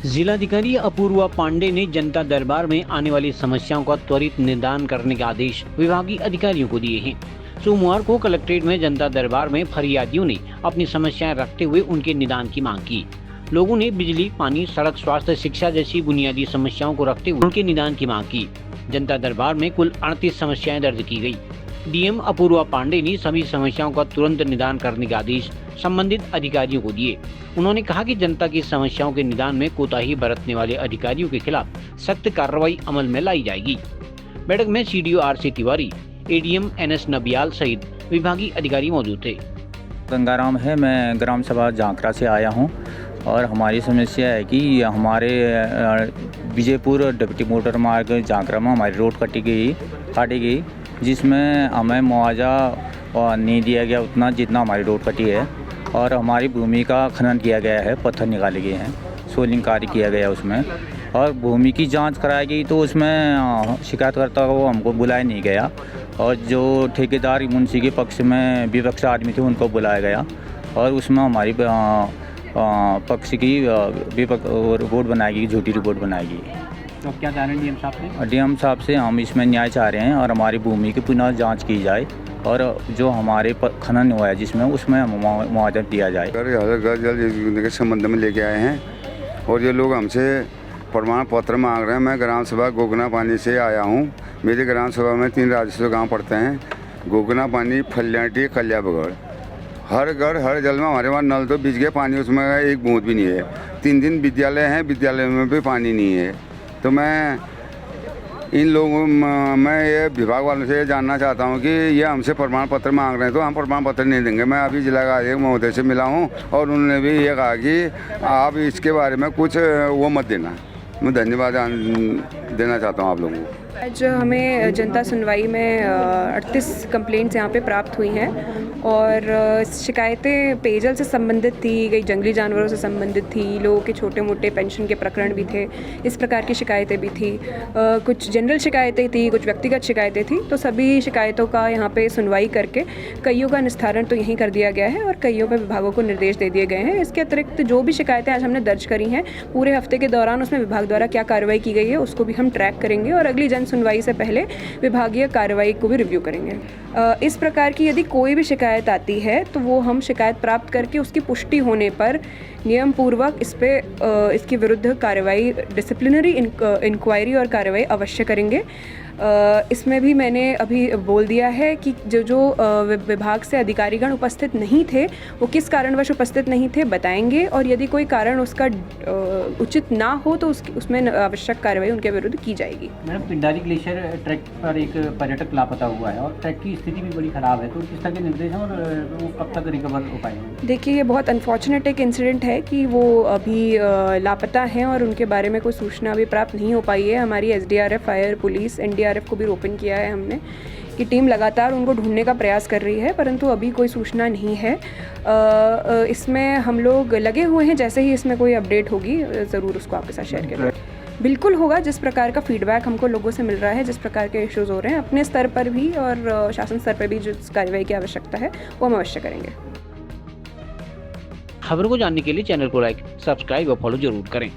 जिलाधिकारी अपूर्वा पांडे ने जनता दरबार में आने वाली समस्याओं का त्वरित निदान करने के आदेश विभागीय अधिकारियों को दिए हैं। सोमवार को कलेक्ट्रेट में जनता दरबार में फरियादियों ने अपनी समस्याएं रखते हुए उनके निदान की मांग की। लोगों ने बिजली, पानी, सड़क, स्वास्थ्य, शिक्षा जैसी बुनियादी समस्याओं को रखते हुए उनके निदान की मांग की। जनता दरबार में कुल 38 समस्याएं दर्ज की गई। डीएम अपूर्वा पांडे ने सभी समस्याओं का तुरंत निदान करने के आदेश संबंधित अधिकारियों को दिए। उन्होंने कहा कि जनता की समस्याओं के निदान में कोताही बरतने वाले अधिकारियों के खिलाफ सख्त कार्रवाई अमल में लाई जाएगी। बैठक में CDO RC. Tiwari, ADM NS. Nabiyal सहित विभागीय अधिकारी मौजूद थे। गंगाराम है, मैं ग्राम सभा झांकरा से आया हूं और हमारी समस्या है कि हमारे विजयपुर डिप्टी मोटर मार्ग झांकरा में हमारी रोड काटी गई, जिसमें हमें मुआवजा नहीं दिया गया उतना जितना हमारी रोड कटी है, और हमारी भूमि का खनन किया गया है, पत्थर निकाले गए हैं, सोलिंग कार्य किया गया उसमें, और भूमि की जांच कराई गई तो उसमें शिकायतकर्ता को हमको बुलाया नहीं गया, और जो ठेकेदार मुंशी के पक्ष में विपक्ष आदमी थे उनको बुलाया गया, और उसमें हमारी पक्ष की रिपोर्ट बनाई गई, झूठी रिपोर्ट बनाई गई। तो क्या चाह रहे हैं डीएम साहब से? डीएम साहब से हम इसमें न्याय चाह रहे हैं और हमारी भूमि की पुनः जांच की जाए, और जो हमारे खनन हुआ है जिसमें उसमें मुआवजा दिया जाए। जल के संबंध में लेके आए हैं और ये लोग हमसे प्रमाण पत्र मांग रहे हैं। मैं ग्राम सभा गोगना पानी से आया हूँ। मेरे ग्राम सभा में 3 राजस्व गाँव पड़ते हैं, गोगना पानी, फल्याटी, कल्याबगढ़। हर घर हर जल में हमारे वहाँ नल तो बिज गए, पानी उसमें एक बूंद भी नहीं है। 3 दिन विद्यालय हैं, विद्यालय में भी पानी नहीं है। तो मैं इन लोगों मैं ये विभाग वालों से जानना चाहता हूँ कि ये हमसे प्रमाण पत्र मांग रहे हैं तो हम प्रमाण पत्र नहीं देंगे। मैं अभी जिला कार्यक्रम महोदय से मिला हूँ और उन्होंने भी ये कहा कि आप इसके बारे में कुछ वो मत देना। मैं धन्यवाद देना चाहता हूँ आप लोगों को। आज हमें जनता सुनवाई में 38 कंप्लेंट्स यहाँ पे प्राप्त हुई हैं और शिकायतें पेयजल से संबंधित थी, कई जंगली जानवरों से संबंधित थी, लोगों के छोटे मोटे पेंशन के प्रकरण भी थे, इस प्रकार की शिकायतें भी थी। कुछ जनरल शिकायतें थी, कुछ व्यक्तिगत शिकायतें थी। तो सभी शिकायतों का यहाँ पे सुनवाई करके कईयों का निस्तारण तो यहीं कर दिया गया है और कईयों पे विभागों को निर्देश दे दिए गए हैं। इसके अतिरिक्त जो भी शिकायतें आज हमने दर्ज करी हैं, पूरे हफ्ते के दौरान उसमें विभाग द्वारा क्या कार्रवाई की गई है उसको भी हम ट्रैक करेंगे और अगली जन सुनवाई से पहले विभागीय कार्रवाई को भी रिव्यू करेंगे। इस प्रकार की यदि कोई भी शिकायत आती है तो वो हम शिकायत प्राप्त करके उसकी पुष्टि होने पर नियम पूर्वक इसके विरुद्ध कार्रवाई, डिसिप्लिनरी इंक्वायरी और कार्रवाई अवश्य करेंगे। इसमें भी मैंने अभी बोल दिया है कि जो विभाग से अधिकारीगण उपस्थित नहीं थे वो किस कारणवश उपस्थित नहीं थे बताएंगे, और यदि कोई कारण उसका उचित ना हो तो उसमें आवश्यक कार्रवाई उनके विरुद्ध की जाएगी। मैडम, पिंडारी ग्लेशियर ट्रैक पर एक पर्यटक लापता हुआ है और ट्रैक की स्थिति भी बड़ी खराब है, तो किस तरह के निर्देश हैं और वो कब तक रिकवर हो पाएंगे? देखिए, ये बहुत अनफॉर्चुनेट एक इंसिडेंट है कि वो अभी लापता हैं और उनके बारे में कोई सूचना अभी प्राप्त नहीं हो पाई है। हमारी एसडीआरएफ, फायर, पुलिस, एनडीआरएफ को भी ओपन किया है हमने कि टीम लगातार उनको ढूंढने का प्रयास कर रही है, परंतु अभी कोई सूचना नहीं है। इसमें हम लोग लगे हुए हैं, जैसे ही इसमें कोई अपडेट होगी ज़रूर उसको आपके साथ शेयर करेंगे। बिल्कुल होगा, जिस प्रकार का फीडबैक हमको लोगों से मिल रहा है, जिस प्रकार के इश्यूज़ हो रहे हैं अपने स्तर पर भी और शासन स्तर पर भी जिस कार्रवाई की आवश्यकता है वो हम अवश्य करेंगे। खबरों को जानने के लिए चैनल को लाइक, सब्सक्राइब और फॉलो जरूर करें।